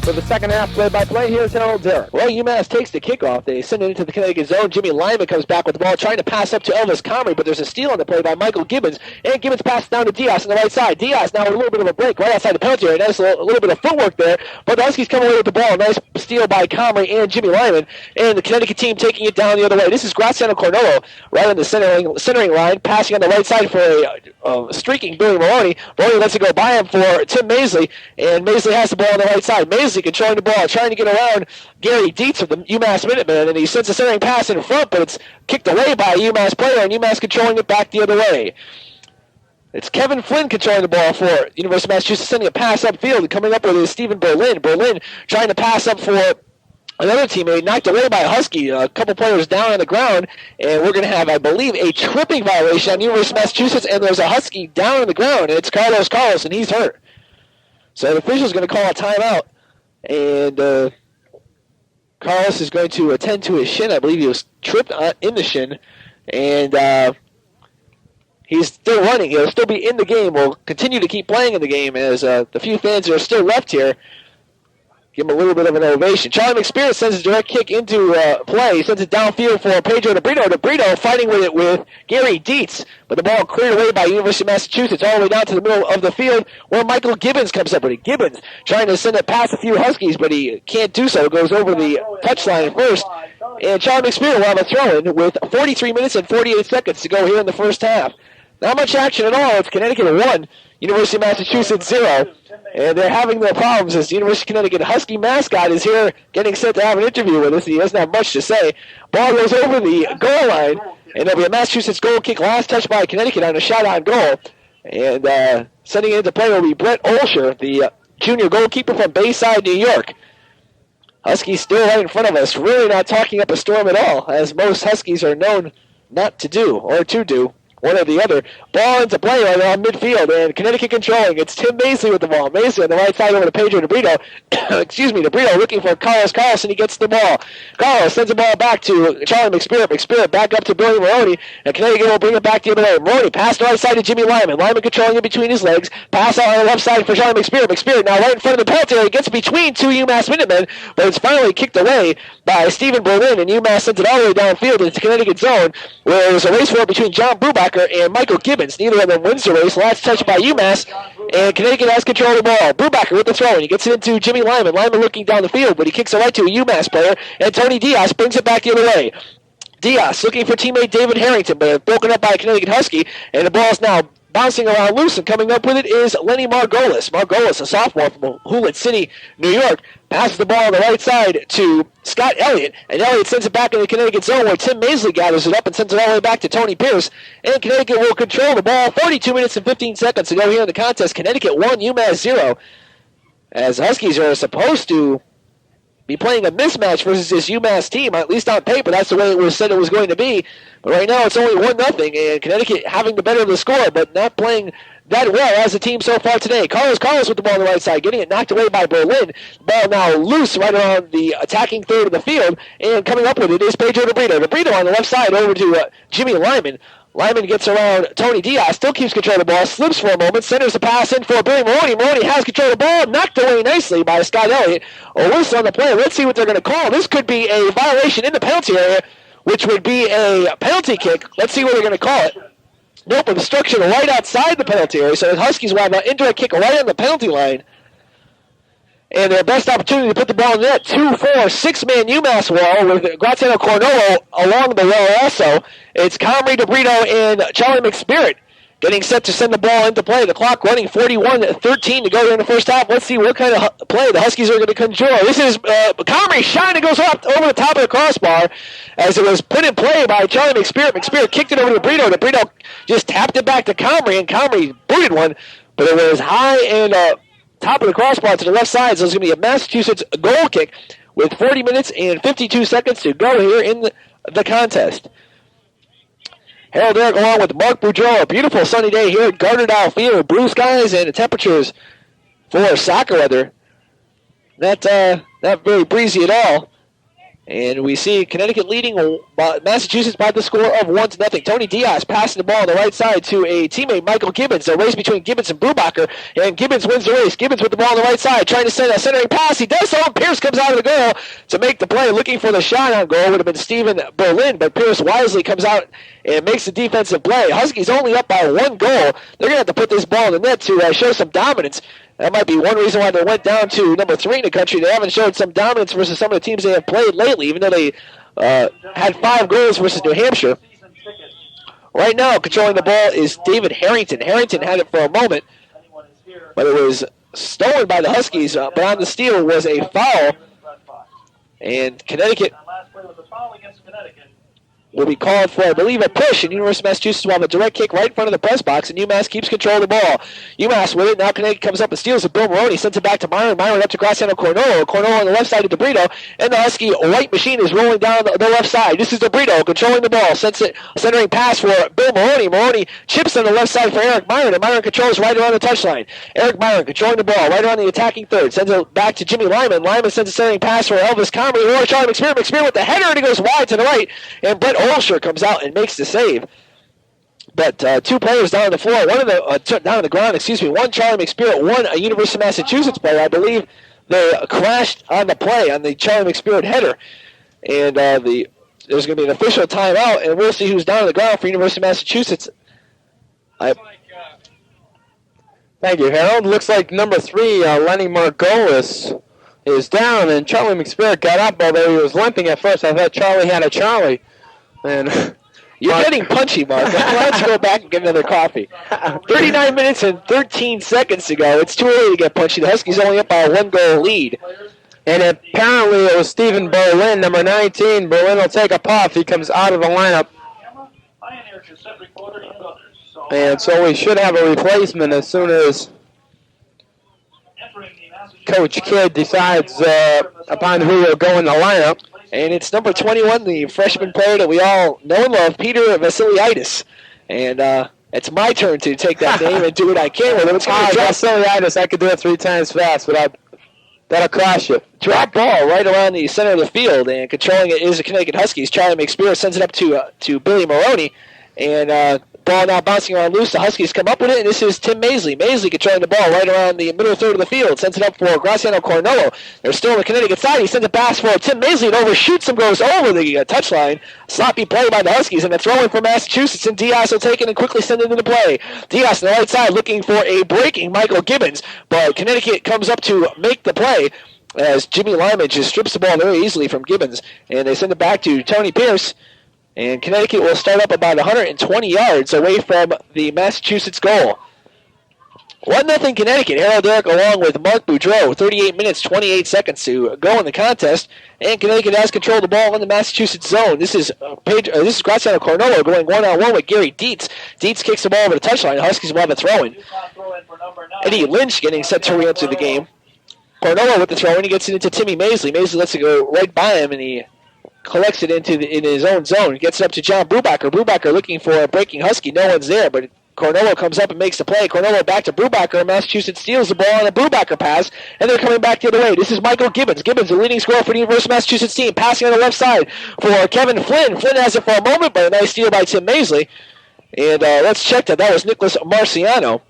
For the second half play-by-play, here's Harold Darak. Well, UMass takes the kickoff. They send it into the Connecticut zone. Jimmy Lyman comes back with the ball, trying to pass up to Elvis Comrie, but there's a steal on the play by Michael Gibbons. And Gibbons passes down to Diaz on the right side. Diaz now with a little bit of a break right outside the penalty area. Nice little bit of footwork there. But the Huskies come away with the ball. Nice steal by Comrie and Jimmy Lyman. And the Connecticut team taking it down the other way. This is Graziano Cornolo right on the centering line, passing on the right side for a streaking Billy Morrone. Morrone lets it go by him for Tim Maisley. And Maisley has the ball on the right side. Maisley controlling the ball, trying to get around Gary Dietz of the UMass Minutemen, and he sends a centering pass in front, but it's kicked away by a UMass player, and UMass controlling it back the other way. It's Kevin Flynn controlling the ball for University of Massachusetts, sending a pass upfield, and coming up with is Stephen Berlin. Berlin trying to pass up for another teammate, knocked away by a Husky, a couple players down on the ground, and we're going to have, I believe, a tripping violation on University of Massachusetts, and there's a Husky down on the ground, and it's Carlos, and he's hurt. So the official's going to call a timeout. And Carlos is going to attend to his shin. I believe he was tripped in the shin. And he's still running. He'll still be in the game. We'll continue to keep playing in the game as the few fans that are still left here give him a little bit of an ovation. Charlie McSpirit sends a direct kick into play. He sends it downfield for Pedro DeBrito. DeBrito fighting with it with Gary Dietz, but the ball cleared away by University of Massachusetts all the way down to the middle of the field where Michael Gibbons comes up with it. Gibbons trying to send it past a few Huskies, but he can't do so. It goes over the touchline first. And Charlie McSpirit will have a throw-in with 43 minutes and 48 seconds to go here in the first half. Not much action at all. It's Connecticut 1, University of Massachusetts 0. And they're having their problems as the University of Connecticut Husky mascot is here getting set to have an interview with us. He doesn't have much to say. Ball goes over the goal line, and there'll be a Massachusetts goal kick, last touch by Connecticut on a shot on goal. And sending it into play will be Brett Olsher, the junior goalkeeper from Bayside, New York. Huskies still right in front of us, really not talking up a storm at all, as most Huskies are known not to do, or to do. One or the other. Ball into play right around midfield, and Connecticut controlling. It's Tim Maisley with the ball. Maisley on the right side over to Pedro DeBrito. DeBrito looking for Carlos, and he gets the ball. Carlos sends the ball back to Charlie McSpirit. McSpirit back up to Billy Morrone, and Connecticut will bring it back the other way. Morrone pass the right side to Jimmy Lyman. Lyman controlling it between his legs. Pass on the left side for Charlie McSpirit. McSpirit now right in front of the penalty area. Gets between two UMass Minutemen, but it's finally kicked away by Stephen Berlin, and UMass sends it all the way downfield into Connecticut zone, where there's a race for it between John Brubacher and Michael Gibbons. Neither of them wins the race. Last touch by UMass, and Connecticut has control of the ball. Brubacher with the throw, and he gets it into Jimmy Lyman. Lyman looking down the field, but he kicks it right to a UMass player, and Tony Diaz brings it back the other way. Diaz looking for teammate David Harrington, but broken up by a Connecticut Husky, and the ball is now bouncing around loose, and coming up with it is Lenny Margolis. Margolis, a sophomore from Hewlett City, New York, passes the ball on the right side to Scott Elliott, and Elliott sends it back in the Connecticut zone where Tim Maisley gathers it up and sends it all the way back to Tony Pierce, and Connecticut will control the ball. 42 minutes and 15 seconds to go here in the contest. Connecticut 1, UMass 0, as Huskies are supposed to be playing a mismatch versus this UMass team, at least on paper. That's the way it was said it was going to be. But right now it's only 1-0, and Connecticut having the better of the score, but not playing that well as a team so far today. Carlos with the ball on the right side, getting it knocked away by Berlin. Ball now loose right around the attacking third of the field, and coming up with it is Pedro DeBrito. DeBrito on the left side over to Jimmy Lyman. Lyman gets around Tony Diaz, still keeps control of the ball, slips for a moment, centers the pass in for Billy Morrone. Morrone has control of the ball, knocked away nicely by Scott Elliott. A whistle on the play. Let's see what they're going to call. This could be a violation in the penalty area, which would be a penalty kick. Let's see what they're going to call it. Nope, obstruction right outside the penalty area, so the Huskies will have an indirect kick right on the penalty line. And their best opportunity to put the ball in the net. 2-4, six-man UMass wall with Graziano Cornolo along the wall also. It's Comrie, DeBrito, and Charlie McSpirit getting set to send the ball into play. The clock running 41-13 to go here in the first half. Let's see what kind of play the Huskies are going to conjure. This is Comrie shot, and it goes up over the top of the crossbar as it was put in play by Charlie McSpirit. McSpirit kicked it over to DeBrito. DeBrito just tapped it back to Comrie, and Comrie booted one, but it was high and top of the crossbar to the left side, so it's going to be a Massachusetts goal kick with 40 minutes and 52 seconds to go here in the contest. Harold Darak along with Mark Boudreau. A beautiful sunny day here at Gardner Dow Field. Blue skies and the temperatures for soccer weather. Not very breezy at all. And we see Connecticut leading Massachusetts by the score of 1-0. Tony Diaz passing the ball on the right side to a teammate, Michael Gibbons. A race between Gibbons and Brubacher, and Gibbons wins the race. Gibbons with the ball on the right side, trying to send a centering pass. He does so, and Pierce comes out of the goal to make the play. Looking for the shot on goal would have been Stephen Berlin, but Pierce wisely comes out and makes the defensive play. Huskies only up by 1 goal. They're going to have to put this ball in the net to show some dominance. That might be one reason why they went down to number 3 in the country. They haven't showed some dominance versus some of the teams they have played lately, even though they had 5 goals versus New Hampshire. Right now, controlling the ball is David Harrington. Harrington had it for a moment, but it was stolen by the Huskies. But on the steal was a foul, and Connecticut will be called for, I believe, a push, and University of Massachusetts will have a direct kick right in front of the press box, and UMass keeps control of the ball. UMass with it. Now Connecticut comes up and steals it. Bill Morrone sends it back to Myron. Myron up to Graziano Cornolo. Cornolo on the left side of DeBrito, and the Husky white machine is rolling down the left side. This is DeBrito controlling the ball. Sends it, centering pass for Bill Morrone. Morrone chips on the left side for Eric Myron, and Myron controls right around the touchline. Eric Myron controlling the ball right around the attacking third. Sends it back to Jimmy Lyman. Lyman sends a centering pass for Elvis Comrie or Charlie McSpear. McSpear with the header, and he goes wide to the right, and Brett Olsher comes out and makes the save. But 2 players down on the floor, one of the down on the ground, one Charlie McSpirit, one a University of Massachusetts player. I believe they crashed on the play on the Charlie McSpirit header. And there's going to be an official timeout, and we'll see who's down on the ground for University of Massachusetts. Thank you, Harold. Looks like number 3, Lenny Margolis, is down, and Charlie McSpirit got up, although he was limping at first. I thought Charlie had a Charlie. And you're getting punchy, Mark. Why don't you go back and get another coffee? 39 minutes and 13 seconds to go. It's too early to get punchy. The Huskies only up by a 1-goal lead. And apparently it was Stephen Berlin, number 19. Berlin will take a puff. He comes out of the lineup. And so we should have a replacement as soon as Coach Kidd decides upon who will go in the lineup. And it's number 21, the freshman player that we all know and love, Peter Vasiliadis. And it's my turn to take that name and do what I can with it. It's Vasiliadis, I could do it 3 times fast, but that'll crash it. Drop ball right around the center of the field, and controlling it is the Connecticut Huskies. Charlie McSpear sends it up to Billy Morrone, and ball now bouncing around loose. The Huskies come up with it, and this is Tim Maisley. Maisley controlling the ball right around the middle third of the field. Sends it up for Graziano Cornolo. They're still on the Connecticut side. He sends a pass for Tim Maisley. It overshoots him, goes over the touchline. Sloppy play by the Huskies, and a throw-in for Massachusetts, and Diaz will take it and quickly send it into play. Diaz on the right side looking for a breaking Michael Gibbons, but Connecticut comes up to make the play as Jimmy Lyman just strips the ball very easily from Gibbons, and they send it back to Tony Pierce. And Connecticut will start up about 120 yards away from the Massachusetts goal. 1-0 Connecticut. Harold Darak along with Mark Boudreau. 38 minutes, 28 seconds to go in the contest. And Connecticut has control of the ball in the Massachusetts zone. This is Graziano Cornolo going one-on-one with Gary Dietz. Dietz kicks the ball over the touchline. Huskies will have a throw-in. Eddie Lynch getting set to re-enter the game. Cornolo with the throw-in. He gets it into Timmy Maisley. Maisley lets it go right by him, and he collects it in his own zone. Gets it up to John Brubacher. Brubacher looking for a breaking Husky. No one's there, but Cornolo comes up and makes the play. Cornolo back to Brubacher. Massachusetts steals the ball on a Brubacher pass, and they're coming back the other way. This is Michael Gibbons. Gibbons, the leading scorer for the University of Massachusetts team, passing on the left side for Kevin Flynn. Flynn has it for a moment, but a nice steal by Tim Maisley. And let's check that. That was Nicholas Marciano.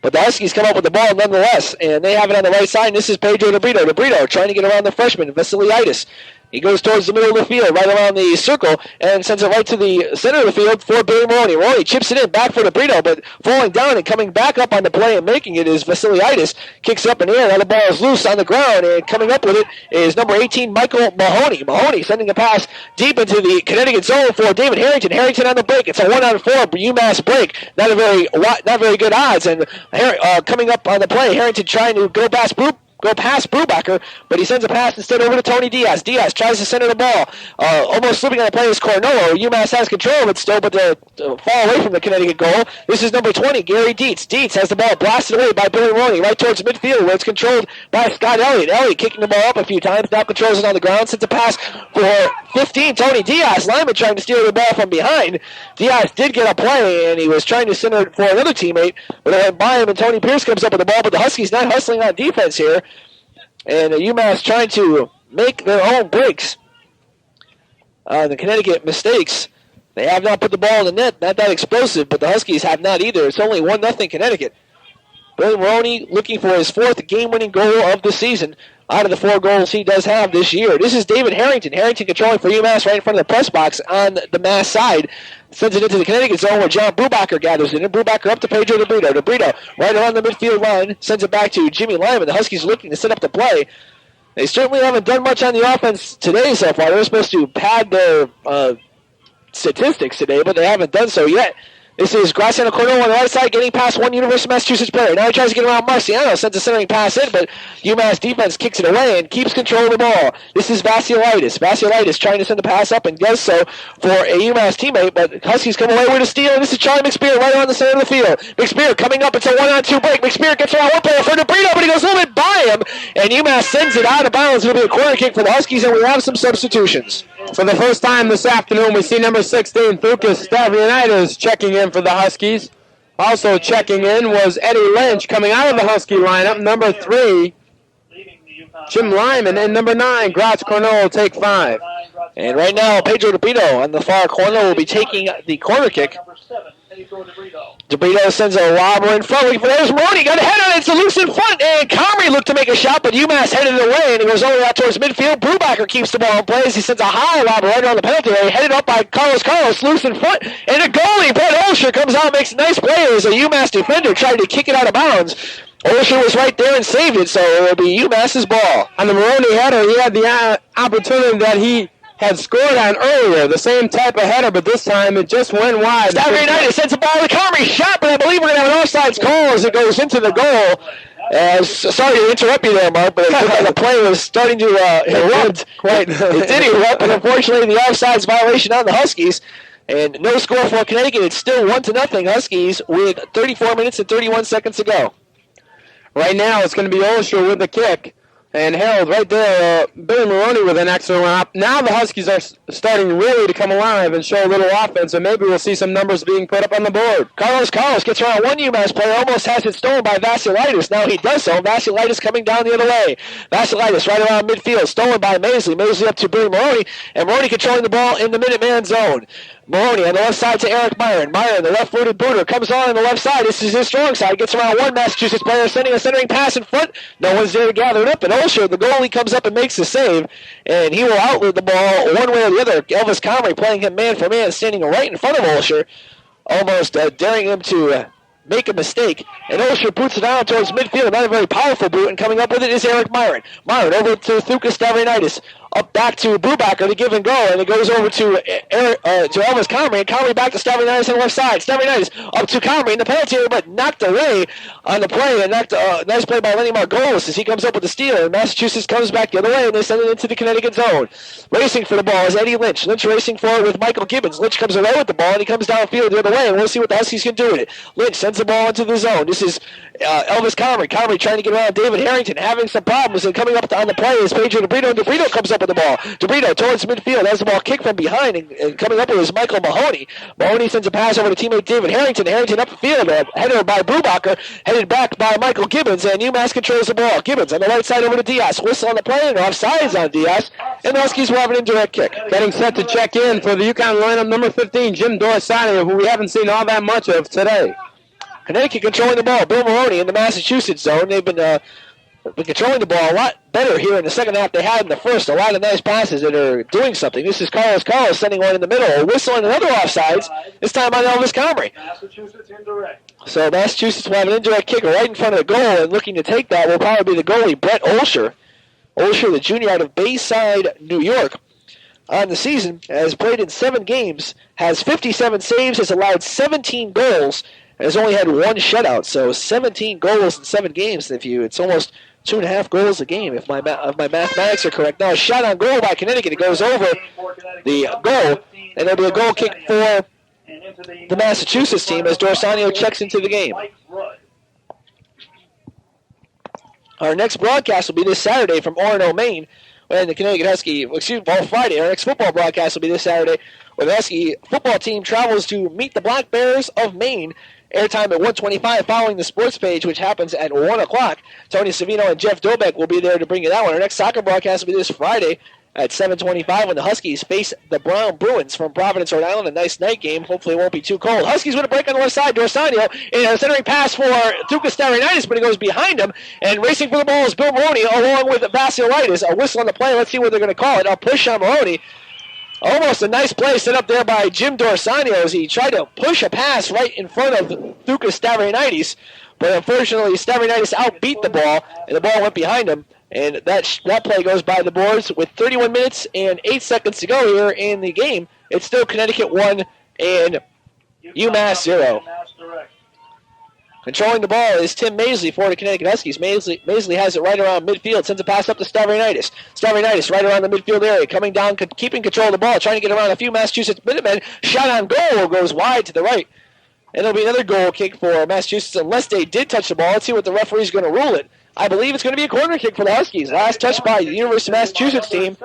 But the Huskies come up with the ball nonetheless, and they have it on the right side, and this is Pedro DeBrito. DeBrito trying to get around the freshman, Vasiliadis. He goes towards the middle of the field, right around the circle, and sends it right to the center of the field for Billy Morrone. Morrone chips it in back for DeBrito, but falling down and coming back up on the play and making it is Vasiliadis. Kicks up in the air, now the ball is loose on the ground, and coming up with it is number 18, Michael Mahoney. Mahoney sending a pass deep into the Connecticut zone for David Harrington. Harrington on the break. It's a 1-on-4 UMass break. Not very good odds, and coming up on the play, Harrington trying to go past Brubacher, but he sends a pass instead over to Tony Diaz. Diaz tries to center the ball. Almost slipping on the play is Cornolo. UMass has control of it still, but they fall away from the Connecticut goal. This is number 20, Gary Dietz. Dietz has the ball blasted away by Billy Morrone right towards midfield, where it's controlled by Scott Elliott. Elliott kicking the ball up a few times, now controls it on the ground, sends a pass for 15, Tony Diaz. Lyman trying to steal the ball from behind. Diaz did get a play, and he was trying to center it for another teammate, but it went by him, and Tony Pierce comes up with the ball, but the Huskies not hustling on defense here. And UMass trying to make their own breaks. The Connecticut mistakes. They have not put the ball in the net. Not that explosive, but the Huskies have not either. It's only 1-0 Connecticut. Billy Morrone looking for his 4th game-winning goal of the season out of the 4 goals he does have this year. This is David Harrington. Harrington controlling for UMass right in front of the press box on the Mass side. Sends it into the Connecticut zone where John Brubacher gathers it. And Brubacher up to Pedro DeBrito. DeBrito right along the midfield line. Sends it back to Jimmy Lyman. The Huskies looking to set up the play. They certainly haven't done much on the offense today so far. They're supposed to pad their statistics today, but they haven't done so yet. This is Graciano Cornell on the right side, getting past one University of Massachusetts player. Now he tries to get around Marciano, sends a centering pass in, but UMass defense kicks it away and keeps control of the ball. This is Vasilaitis. Vasilaitis trying to send the pass up and does so for a UMass teammate, but Huskies come away with a steal, and this is Charlie McSpear right around the center of the field. McSpear coming up, it's a 1-on-2 break. McSpear gets around one player for DeBrito, but he goes a little bit by him, and UMass sends it out of bounds. It'll be a corner kick for the Huskies, and we have some substitutions. For the first time this afternoon, we see number 16, Thukas Stavrianitis, checking in for the Huskies. Also checking in was Eddie Lynch coming out of the Husky lineup. Number 3, Jim Lyman. And number 9, Gratz Cornell will take 5. And right now, Pedro DeBrito on the far corner will be taking the corner kick. DeBrito sends a lobber in front. There's Morrone. Got a head on it. It's a loose in front. And Comrie looked to make a shot, but UMass headed it away, and it goes over out towards midfield. Brubacher keeps the ball in play as he sends a high lobber right on the penalty area. Headed up by Carlos, loose in front. And a goalie, Brett Olsher, comes out and makes a nice play as a UMass defender tried to kick it out of bounds. Olsher was right there and saved it, so it'll be UMass's ball. On the Morrone header, he had the opportunity that he had scored on earlier, the same type of header, but this time it just went wide. Stavrianitis sends the ball to Comrie, shot, but I believe we're going to have an offsides call as it goes into the goal. Sorry to interrupt you there, Mark, but it looked like the play was starting to erupt. It did erupt, but unfortunately the offsides violation on the Huskies. And no score for Connecticut. It's still 1-0 Huskies with 34 minutes and 31 seconds to go. Right now it's going to be Olsher with the kick. And Harold right there, Billy Morrone with an excellent up. Now the Huskies are starting really to come alive and show a little offense, and maybe we'll see some numbers being put up on the board. Carlos gets around one UMass player, almost has it stolen by Vasilaitis. Now he does so. Vasilaitis coming down the other way. Vasilaitis right around midfield, stolen by Maisley. Maisley up to Billy Morrone, and Morrone controlling the ball in the Minuteman zone. Morrone on the left side to Eric Myron. Myron, the left-footed booter, comes on the left side. This is his strong side. Gets around one Massachusetts player, sending a centering pass in front. No one's there to gather it up. And Olsher, the goalie, comes up and makes the save. And he will outlet the ball one way or the other. Elvis Comrie playing him man for man, standing right in front of Olsher, almost daring him to make a mistake. And Olsher boots it down towards midfield. Not a very powerful boot. And coming up with it is Eric Myron. Myron over to Thukas Stavrianitis. Up back to Brubacher to give and go, and it goes over to Elvis Comrie, and Comrie back to Stavrianitis on the left side. Stavrianitis up to Comrie in the penalty area, but knocked away on the play, and nice play by Lenny Margolis as he comes up with the steal, and Massachusetts comes back the other way, and they send it into the Connecticut zone. Racing for the ball is Eddie Lynch. Lynch racing for it with Michael Gibbons. Lynch comes away with the ball, and he comes downfield the other way, and we'll see what the Huskies can do with it. Lynch sends the ball into the zone. This is Elvis Comrie. Comrie trying to get around David Harrington, having some problems, and coming up on the play is Pedro DeBrito, and DeBrito comes up with the ball. DeBrito towards midfield, has the ball kicked from behind, and coming up with is Michael Mahoney. Mahoney sends a pass over to teammate David Harrington. Harrington up the field, headed by Brubacher, headed back by Michael Gibbons, and UMass controls the ball. Gibbons on the right side over to Diaz. Whistle on the play, and offsides on Diaz, and the Huskies will have an indirect kick. Getting set to check in for the UConn lineup, number 15, Jim Dorsani, who we haven't seen all that much of today. Connecticut controlling the ball. Bill Morrone in the Massachusetts zone. They've been controlling the ball a lot better here in the second half they had in the first. A lot of nice passes that are doing something. This is Carlos sending one in the middle. A whistle and another offsides, this time on Elvis Comrie. Massachusetts indirect. So Massachusetts will have an indirect kicker right in front of the goal, and looking to take that will probably be the goalie, Brett Olsher. Olsher, the junior out of Bayside, New York. On the season, has played in 7 games, has 57 saves, has allowed 17 goals, and has only had 1 shutout. So 17 goals in 7 games. It's almost 2.5 goals a game, if my mathematics are correct. Now a shot on goal by Connecticut. It goes over the goal, and there'll be a goal kick for the Massachusetts team as Dorsanio checks into the game. Our next broadcast will be this Saturday from Orono, Maine, when the Connecticut Husky, Friday. Our next football broadcast will be this Saturday, where the Husky football team travels to meet the Black Bears of Maine airtime at 1:25 following the sports page, which happens at 1 o'clock. Tony Savino and Jeff Dobeck will be there to bring you that one. Our next soccer broadcast will be this Friday at 7:25 when the Huskies face the Brown Bruins from Providence, Rhode Island. A nice night game. Hopefully it won't be too cold. Huskies with a break on the left side. Dorsanio in a centering pass for Thukas Stavrinaitis, but he goes behind him. And racing for the ball is Bill Morrone along with Vasilaitis. A whistle on the play. Let's see what they're going to call it. A push on Morrone. Almost a nice play set up there by Jim Dorsanio as he tried to push a pass right in front of Thukas Stavrinaitis. But unfortunately, Stavrinaitis outbeat the ball, and the ball went behind him. And that play goes by the boards with 31 minutes and 8 seconds to go here in the game. It's still Connecticut 1 and UMass 0. Controlling the ball is Tim Maisley for the Connecticut Huskies. Maisley has it right around midfield. Sends a pass up to Stavrinaitis. Stavrinaitis right around the midfield area. Coming down, keeping control of the ball. Trying to get around a few Massachusetts Minutemen. Shot on goal goes wide to the right. And it'll be another goal kick for Massachusetts unless they did touch the ball. Let's see what the referee's going to rule it. I believe it's going to be a corner kick for the Huskies. Last touch by the University of Massachusetts team.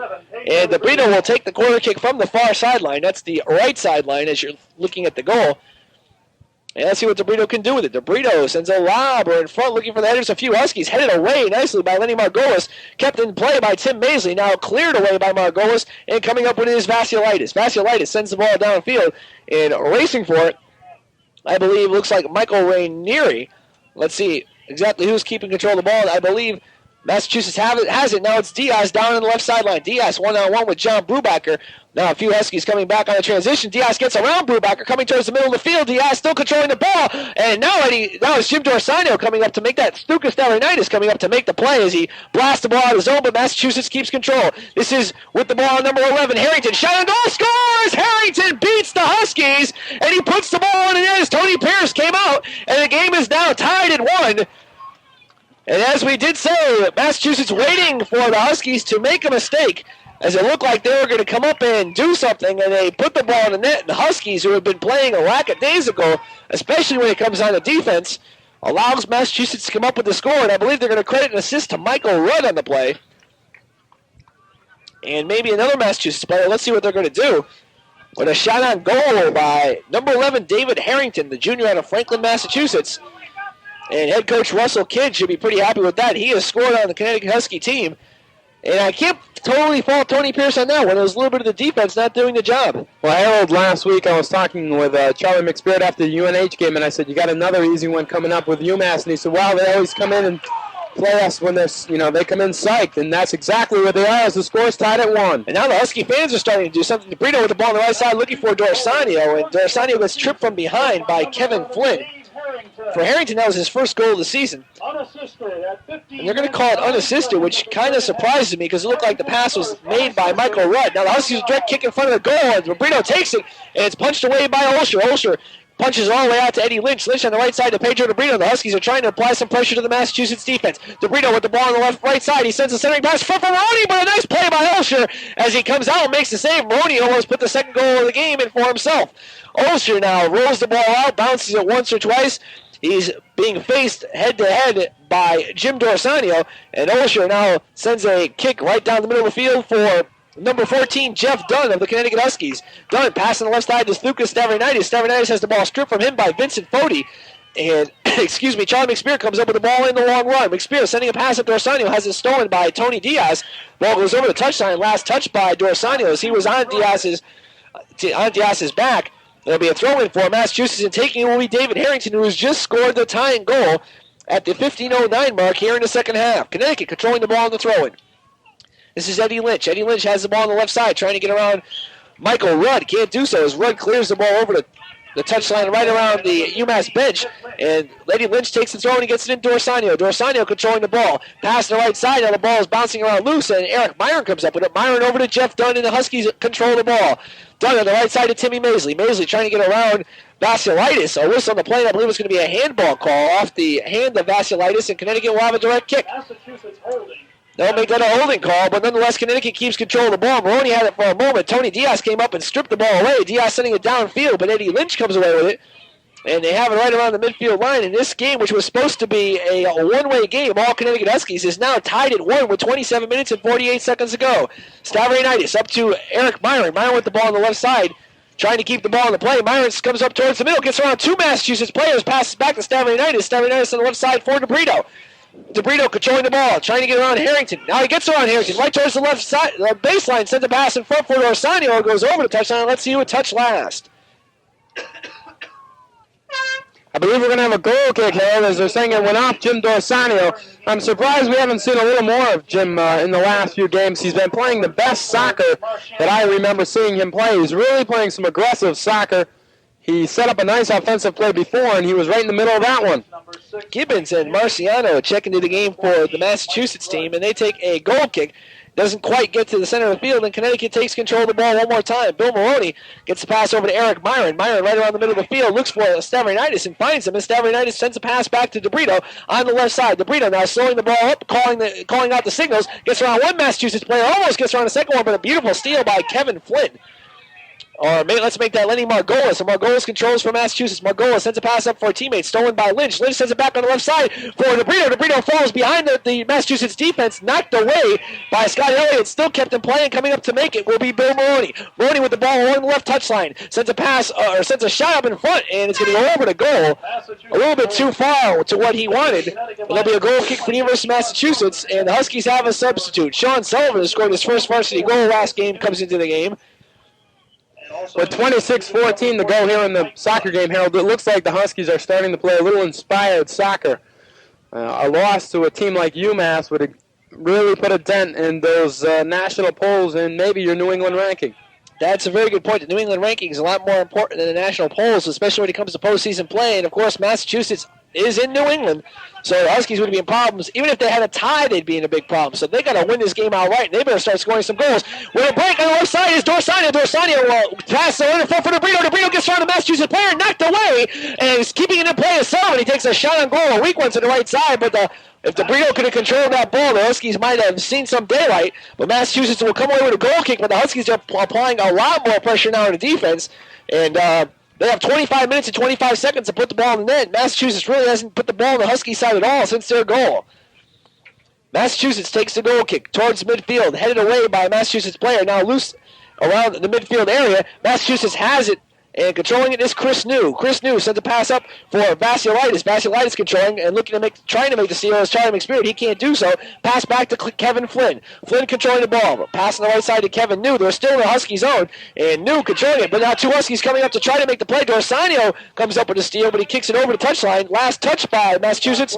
And DeBrito will take the corner kick from the far sideline. That's the right sideline as you're looking at the goal. And let's see what DeBrito can do with it. DeBrito sends a lob in front looking for the headers. A few Huskies headed away nicely by Lenny Margolis. Kept in play by Tim Maisley. Now cleared away by Margolis. And coming up with it is Vasilaitis. Vasilaitis sends the ball downfield. And racing for it, I believe, looks like Michael Rainieri. Let's see exactly who's keeping control of the ball. I believe Massachusetts has it. Now it's Diaz down on the left sideline. Diaz one-on-one with John Brubacher. Now a few Huskies coming back on the transition. Diaz gets around Brubacher, coming towards the middle of the field. Diaz still controlling the ball. And now it's Jim Dorsanio coming up to make that. Thukas Stavrinaitis coming up to make the play as he blasts the ball out of his zone, but Massachusetts keeps control. This is with the ball on number 11, Harrington. Shot and goal, scores! Harrington beats the Huskies, and he puts the ball in the net as Tony Pierce came out, and the game is now tied at 1. And as we did say, Massachusetts waiting for the Huskies to make a mistake as it looked like they were going to come up and do something, and they put the ball in the net. And the Huskies, who have been playing a lackadaisical, especially when it comes down to defense, allows Massachusetts to come up with the score. And I believe they're going to credit an assist to Michael Rudd on the play. And maybe another Massachusetts player. Let's see what they're going to do. With a shot on goal by number 11, David Harrington, the junior out of Franklin, Massachusetts. And head coach Russell Kidd should be pretty happy with that. He has scored on the Connecticut Husky team. And I can't totally fault Tony Pierce on that one. It was a little bit of the defense not doing the job. Well, Harold, last week I was talking with Charlie McSpirit after the UNH game, and I said, you got another easy one coming up with UMass. And he said, well, they always come in and play us when they're, they come in psyched. And that's exactly what they are as the score's tied at 1. And now the Husky fans are starting to do something. DeBrito with the ball on the right side looking for Dorsanio. And Dorsanio gets tripped from behind by Kevin Flynn. For Harrington, that was his first goal of the season. And they're going to call it unassisted, which kind of surprises me because it looked like the pass was made by Michael Rudd. Now the Huskies direct kick in front of the goal, and Brito takes it, and it's punched away by Olsher. Olsher punches all the way out to Eddie Lynch. Lynch on the right side to Pedro DeBrito. The Huskies are trying to apply some pressure to the Massachusetts defense. DeBrito with the ball on the right side. He sends a centering pass for Morrone, but a nice play by Olsher as he comes out and makes the save. Morrone almost put the second goal of the game in for himself. Olsher now rolls the ball out, bounces it once or twice. He's being faced head-to-head by Jim Dorsanio, and Olsher now sends a kick right down the middle of the field for number 14, Jeff Dunn of the Connecticut Huskies. Dunn passing the left side to Thukas Stavrinaitis. Stavrinaitis has the ball stripped from him by Vincent Foti. And, Charlie McSpirit comes up with the ball in the long run. McSpirit sending a pass up Dorsanio, has it stolen by Tony Diaz. Ball goes over the touchline, last touch by Dorsanio as he was on Diaz's back. There'll be a throw-in for Massachusetts, and taking it will be David Harrington, who has just scored the tying goal at the 15:09 mark here in the second half. Connecticut controlling the ball on the throw-in. This is Eddie Lynch. Eddie Lynch has the ball on the left side, trying to get around Michael Rudd. Can't do so as Rudd clears the ball over the touchline right around the UMass bench. And Eddie Lynch takes the throw and he gets it in Dorsanio. Dorsanio controlling the ball. Pass to the right side. Now the ball is bouncing around loose, and Eric Myron comes up with it. Myron over to Jeff Dunn, and the Huskies control the ball. Dunn on the right side to Timmy Maisley. Maisley trying to get around Vasilaitis. A whistle on the play. I believe it's going to be a handball call off the hand of Vasilaitis, and Connecticut will have a direct kick. Massachusetts holding. They'll make that a holding call, but nonetheless, Connecticut keeps control of the ball. Morrone had it for a moment. Tony Diaz came up and stripped the ball away. Diaz sending it downfield, but Eddie Lynch comes away with it. And they have it right around the midfield line. And this game, which was supposed to be a one-way game, all Connecticut Huskies, is now tied at 1 with 27 minutes and 48 seconds to go. Stavrinaitis up to Eric Myron. Myron with the ball on the left side. trying to keep the ball in the play. Myron comes up towards the middle, gets around 2 Massachusetts players, passes back to Stavridonitis. Stavridonitis on the left side for DeBrito. DeBrito controlling the ball, trying to get around Harrington. Now he gets around Harrington, right towards the left side, the baseline, sends a pass in front for Dorsanio, goes over the touchline. Let's see who would touch last. I believe we're going to have a goal kick here, as they're saying it went off Jim Dorsanio. I'm surprised we haven't seen a little more of Jim in the last few games. He's been playing the best soccer that I remember seeing him play. He's really playing some aggressive soccer. He set up a nice offensive play before, and he was right in the middle of that one. Gibbons and Marciano check into the game for the Massachusetts team, and they take a goal kick. Doesn't quite get to the center of the field, and Connecticut takes control of the ball one more time. Bill Morrone gets the pass over to Eric Myron. Myron right around the middle of the field, looks for Stavridonitis and finds him, and Stavridonitis sends a pass back to DeBrito on the left side. DeBrito now slowing the ball up, calling out the signals, gets around one Massachusetts player, almost gets around a second one, but a beautiful steal by Kevin Flynn. Or let's make that Lenny Margolis. And Margolis controls for Massachusetts. Margolis sends a pass up for a teammate, stolen by Lynch. Lynch sends it back on the left side for DeBrito. DeBrito falls behind the Massachusetts defense, knocked away by Scott Elliott. Still kept him playing. Coming up to make it will be Bill Morrone. Morrone with the ball along the left touchline. Sends a pass, or sends a shot up in front, and it's going to go over the goal. A little bit too far to what he wanted. But there'll be a goal kick for the University of Massachusetts, and the Huskies have a substitute. Sean Sullivan, who scored his first varsity goal last game, comes into the game. With 26-14 to go here in the soccer game, Harold, it looks like the Huskies are starting to play a little inspired soccer. A loss to a team like UMass would really put a dent in those national polls and maybe your New England ranking. That's a very good point. The New England ranking is a lot more important than the national polls, especially when it comes to postseason play. And, of course, Massachusetts is in New England, so the Huskies would be in problems. Even if they had a tie, they'd be in a big problem. So they got to win this game outright, and they better start scoring some goals. With a break on the left side is Dorsanio. Dorsanio will pass the wonderful for DeBrito. DeBrito gets around the Massachusetts player, knocked away, and is keeping it in play to Sullivan. He takes a shot on goal, a weak one to the right side, but if DeBrito could have controlled that ball, the Huskies might have seen some daylight. But Massachusetts will come away with a goal kick, but the Huskies are applying a lot more pressure now on the defense, and they have 25 minutes and 25 seconds to put the ball in the net. Massachusetts really hasn't put the ball on the Husky side at all since their goal. Massachusetts takes the goal kick towards midfield, headed away by a Massachusetts player. Now loose around the midfield area. Massachusetts has it, and controlling it is Chris New. Chris New sends a pass up for Vassilitis. Vassilitis controlling and trying to make the steal as Charlie McSpirit. He can't do so. Pass back to Kevin Flynn. Flynn controlling the ball. Pass on the right side to Kevin New. They're still in the Husky zone, and New controlling it. But now two Huskies coming up to try to make the play. Dorsanio comes up with a steal, but he kicks it over the touchline. Last touch by Massachusetts.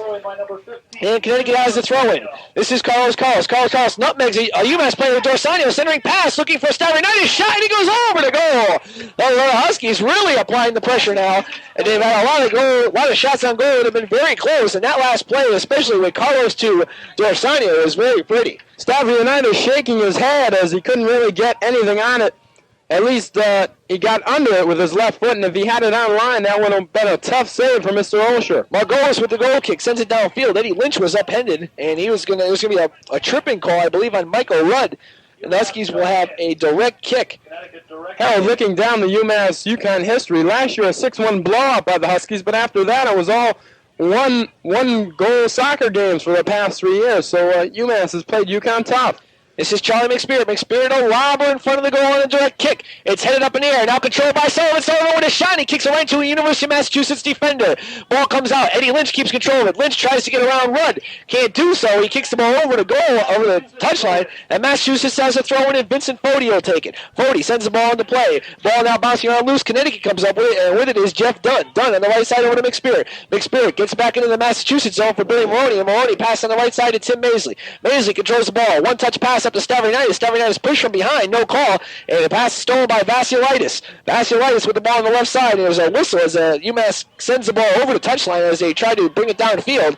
And Connecticut has the throw-in. This is Carlos nutmegs a UMass player with Dorsanio. Centering pass, looking for Stavridonitis. Shot, and he goes over the goal. The Huskies really applying the pressure now, and they've had a lot of shots on goal that have been very close. And that last play, especially with Carlos to Dorsanio, is very pretty. Stavridonitis shaking his head as he couldn't really get anything on it. At least he got under it with his left foot, and if he had it on line, that would have been a tough save for Mr. Olsher. Margolis with the goal kick sends it downfield. Eddie Lynch was upended, and it was going to be a tripping call, I believe, on Michael Rudd. And the Huskies will have a direct kick. Harold, looking down the UMass UConn history, last year a 6-1 blowout by the Huskies, but after that it was all one-goal soccer games for the past 3 years. So UMass has played UConn tough. This is Charlie McSpirit. McSpirit a robber in front of the goal on a direct kick. It's headed up in the air. Now controlled by Sullivan. Sullivan with a shot. He kicks it right to a University of Massachusetts defender. Ball comes out. Eddie Lynch keeps control of it. Lynch tries to get around Rudd. Can't do so. He kicks the ball over the goal, over the touchline. And Massachusetts has a throw in, and Vincent Foti will take it. Foti sends the ball into play. Ball now bouncing around loose. Connecticut comes up with it, and with it is Jeff Dunn. Dunn on the right side over to McSpirit. McSpirit gets back into the Massachusetts zone for Billy Morrone, and Morrone passes on the right side to Tim Maisley. Maisley controls the ball. One-touch pass up to Stavridonitis. Stavridonitis pushed from behind, no call, and the pass is stolen by Vassilitis. Vassilitis with the ball on the left side, and there's a whistle as UMass sends the ball over the touchline as they try to bring it downfield.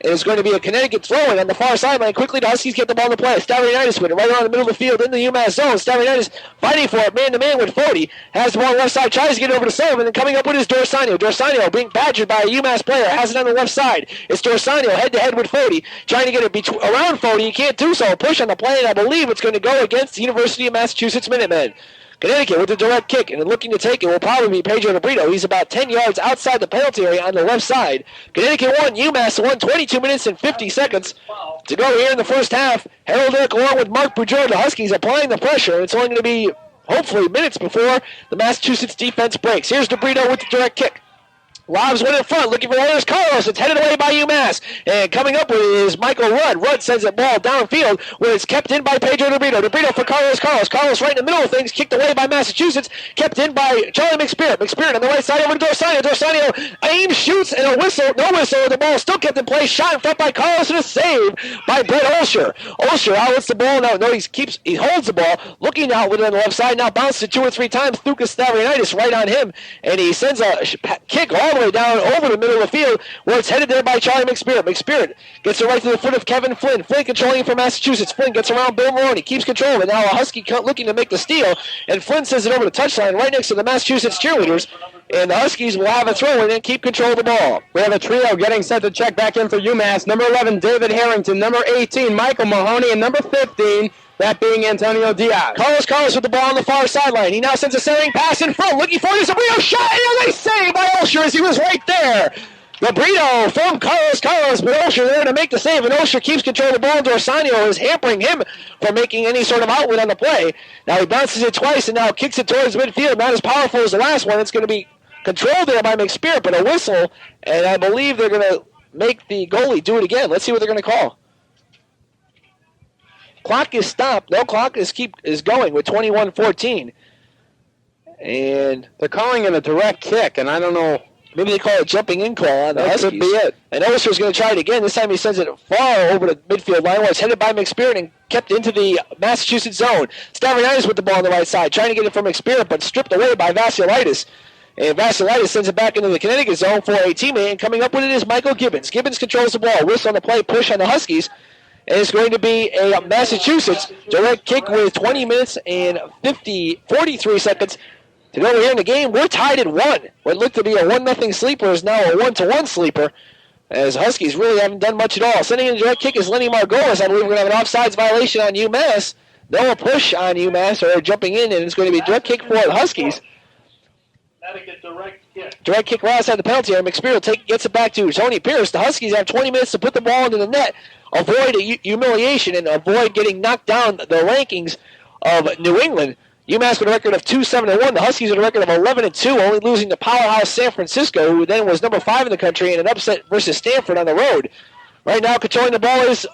It is going to be a Connecticut throw-in on the far sideline. Quickly, the Huskies get the ball to play. Stavridonitis with it right around the middle of the field in the UMass zone. Stavridonitis fighting for it, man-to-man with Foti. Has the ball on the left side, tries to get it over to Sullivan, and coming up with is Dorsanio. Dorsanio being badgered by a UMass player, has it on the left side. It's Dorsanio head-to-head with Foti, trying to get it around Foti. He can't do so. Push on the play, and I believe it's going to go against the University of Massachusetts Minutemen. Connecticut with the direct kick, and looking to take it will probably be Pedro DeBrito. He's about 10 yards outside the penalty area on the left side. Connecticut won, UMass won, 22 minutes and 50 seconds to go here in the first half. Harold Eric along with Mark Boudreau, the Huskies applying the pressure. It's only going to be hopefully minutes before the Massachusetts defense breaks. Here's DeBrito with the direct kick. Lobs went in front, looking for Leonard Carlos. It's headed away by UMass. And coming up with it is Michael Rudd. Rudd sends the ball downfield where it's kept in by Pedro DeBrito. DeBrito for Carlos. Carlos right in the middle of things, kicked away by Massachusetts, kept in by Charlie McSpirit. McSpirit on the right side over to Dorsanio. Dorsanio aims, shoots, and a whistle. No whistle. The ball still kept in play. Shot in front by Carlos and a save by Brett Olsher. Olsher outlets the ball. Now, he holds the ball, looking out with it on the left side. Now bounces it 2 or 3 times. Thukas Stavrianitis right on him, and he sends a kick all the way down over the middle of the field where it's headed there by Charlie McSpirit. McSpirit gets it right to the foot of Kevin Flynn. Flynn controlling it for Massachusetts. Flynn gets around Bill Morrone. He keeps control of it. Now a Husky looking to make the steal, and Flynn sends it over the touchline right next to the Massachusetts cheerleaders, and the Huskies will have a throw and then keep control of the ball. We have a trio getting set to check back in for UMass. Number 11, David Harrington. Number 18, Michael Mahoney. And number 15, that being Antonio Diaz. Carlos with the ball on the far sideline. He now sends a centering pass in front, looking for it. It's a Brito shot, and a nice save by Olsher as he was right there. The Brito from Carlos, but Olsher there to make the save, and Olsher keeps control of the ball. Dorsanio is hampering him from making any sort of outlet on the play. Now he bounces it twice and now kicks it towards midfield. Not as powerful as the last one. It's going to be controlled there by McSpirit, but a whistle, and I believe they're going to make the goalie do it again. Let's see what they're going to call. Clock is stopped. No, clock is going with 21:14. And they're calling it a direct kick, and I don't know. Maybe they call it a jumping in call on the That Huskies. could be it. And Olsher's going to try it again. This time he sends it far over the midfield line where it's headed by McSpirit and kept into the Massachusetts zone. Stavrianitis with the ball on the right side, trying to get it from McSpirit, but stripped away by Vasilaitis. And Vasilaitis sends it back into the Connecticut zone for a teammate, and coming up with it is Michael Gibbons. Gibbons controls the ball. Whistle on the play, push on the Huskies. And it's going to be a Massachusetts direct kick with 20 minutes and 43 seconds to go here in the game. We're tied at 1. What looked to be a 1-0 sleeper is now a 1-1 sleeper, as Huskies really haven't done much at all. Sending in the direct kick is Lenny Margolis. I believe we're going to have an offsides violation on UMass. No push on UMass, or jumping in, and it's going to be a direct kick for the Huskies. Direct kick right outside the penalty area. McSpirit gets it back to Tony Pierce. The Huskies have 20 minutes to put the ball into the net, avoid a humiliation, and avoid getting knocked down the rankings of New England. UMass with a record of 2-7-1. The Huskies with a record of 11-2, only losing to powerhouse San Francisco, who then was number 5 in the country in an upset versus Stanford on the road. Right now, controlling the ball is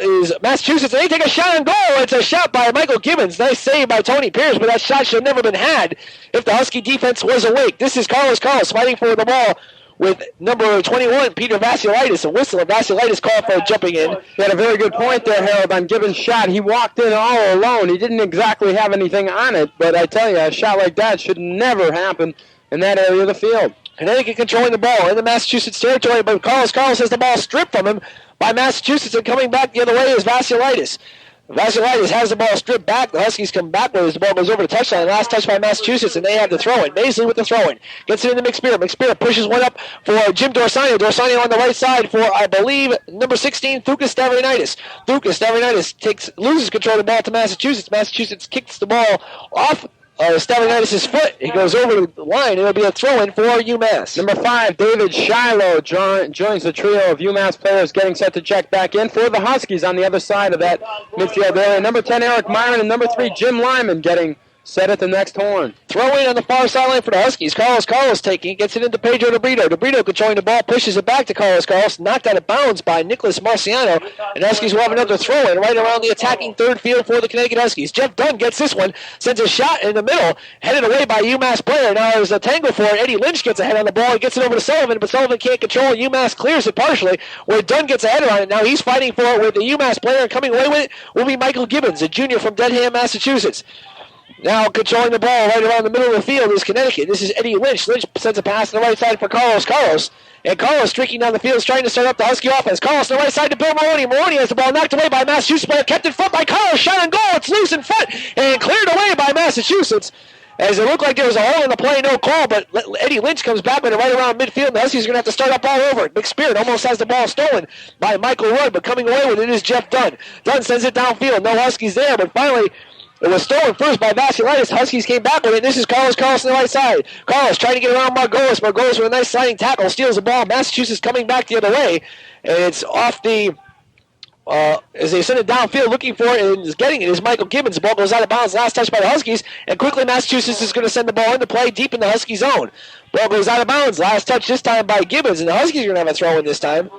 Massachusetts. They take a shot on goal. It's a shot by Michael Gibbons. Nice save by Tony Pierce, but that shot should have never been had if the Husky defense was awake. This is Carlos fighting for the ball with number 21, Peter Vasilaitis. A whistle, and Vasilaitis called for jumping in. He had a very good point there, Harold, on Gibbons' shot. He walked in all alone. He didn't exactly have anything on it, but I tell you, a shot like that should never happen in that area of the field. Connecticut controlling the ball in the Massachusetts territory, but Carlos has the ball stripped from him by Massachusetts, and coming back the other way is Vasilaitis. Vasilaitis has the ball stripped back. The Huskies come back as the ball goes over the touchline. Last touch by Massachusetts, and they have the throw-in. Maisley with the throw-in. Gets it into McSpirit. McSpirit pushes one up for Jim Dorsanio. Dorsanio on the right side for, I believe, number 16, Thukas Stavrianitis. Thukas Stavrianitis loses control of the ball to Massachusetts. Massachusetts kicks the ball off Stavrianitis' foot. He goes over the line. It'll be a throw-in for UMass. Number 5, David Shiloh joins the trio of UMass players getting set to check back in for the Huskies on the other side of that midfield area. Number 10, Eric Myron, and number 3, Jim Lyman getting set at the next horn. Throw in on the far sideline for the Huskies. Carlos taking it, gets it into Pedro DeBrito. DeBrito controlling the ball, pushes it back to Carlos. Knocked out of bounds by Nicholas Marciano. And Huskies will have another throw in right around the attacking third field for the Connecticut Huskies. Jeff Dunn gets this one, sends a shot in the middle, headed away by UMass player. Now there's a tangle for it. Eddie Lynch gets ahead on the ball. He gets it over to Sullivan, but Sullivan can't control it. UMass clears it partially, where Dunn gets a header on it. Now he's fighting for it with the UMass player, and coming away with it will be Michael Gibbons, a junior from Dedham, Massachusetts. Now controlling the ball right around the middle of the field is Connecticut. This is Eddie Lynch. Lynch sends a pass on the right side for Carlos. And Carlos streaking down the field, trying to start up the Husky offense. Carlos on the right side to Bill Morrone. Morrone has the ball knocked away by Massachusetts player, kept in front by Carlos. Shot on goal. It's loose in front and cleared away by Massachusetts. As it looked like there was a hole in the play, no call, but Eddie Lynch comes back with it right around midfield. The Huskies are going to have to start up all over it. McSpirit almost has the ball stolen by Michael Rudd, but coming away with it is Jeff Dunn. Dunn sends it downfield. No Huskies there, but finally it was stolen first by Vasilaitis. Huskies came back with it. This is Carlos on the right side. Carlos trying to get around Margolis. Margolis with a nice sliding tackle, steals the ball. Massachusetts coming back the other way. And it's off the as they send it downfield looking for it and is getting it is Michael Gibbons. The ball goes out of bounds. Last touch by the Huskies. And quickly Massachusetts is going to send the ball into play deep in the Husky zone. Ball goes out of bounds. Last touch this time by Gibbons. And the Huskies are going to have a throw in this time.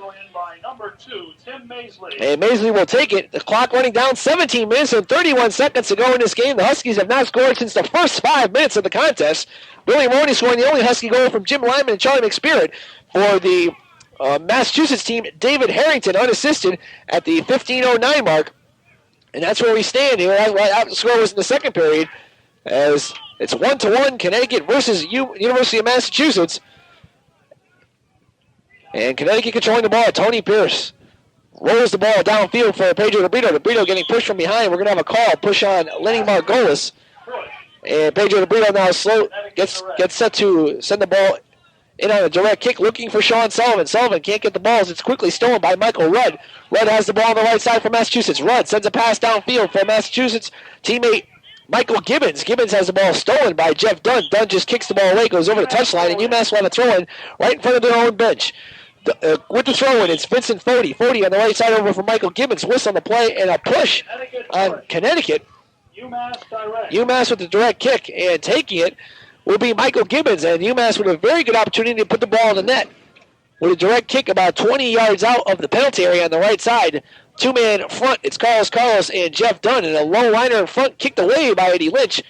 Number 2, Tim Maisley. And Maisley will take it. The clock running down, 17 minutes and 31 seconds to go in this game. The Huskies have not scored since the first 5 minutes of the contest. Billy Moroney scoring the only Husky goal from Jim Lyman and Charlie McSpirit for the Massachusetts team. David Harrington unassisted at the 15:09 mark. And that's where we stand here. That's the score was in the second period. As it's 1-1 Connecticut versus University of Massachusetts. And Connecticut controlling the ball. Tony Pierce rolls the ball downfield for Pedro DeBrito. DeBrito getting pushed from behind. We're going to have a call. Push on Lenny Margolis. And Pedro DeBrito now gets set to send the ball in on a direct kick looking for Sean Sullivan. Sullivan can't get the balls. It's quickly stolen by Michael Rudd. Rudd has the ball on the right side for Massachusetts. Rudd sends a pass downfield for Massachusetts teammate Michael Gibbons. Gibbons has the ball stolen by Jeff Dunn. Dunn just kicks the ball away, goes over the touchline, and UMass will have a throw-in right in front of their own bench. With the throw-in, it's Vincent Fody. Fody on the right side over for Michael Gibbons. Whistle on the play and a push on Connecticut. UMass with the direct kick, and taking it will be Michael Gibbons. And UMass with a very good opportunity to put the ball in the net. With a direct kick about 20 yards out of the penalty area on the right side. Two-man front, it's Carlos and Jeff Dunn. And a low liner in front kicked away by Eddie Lynch.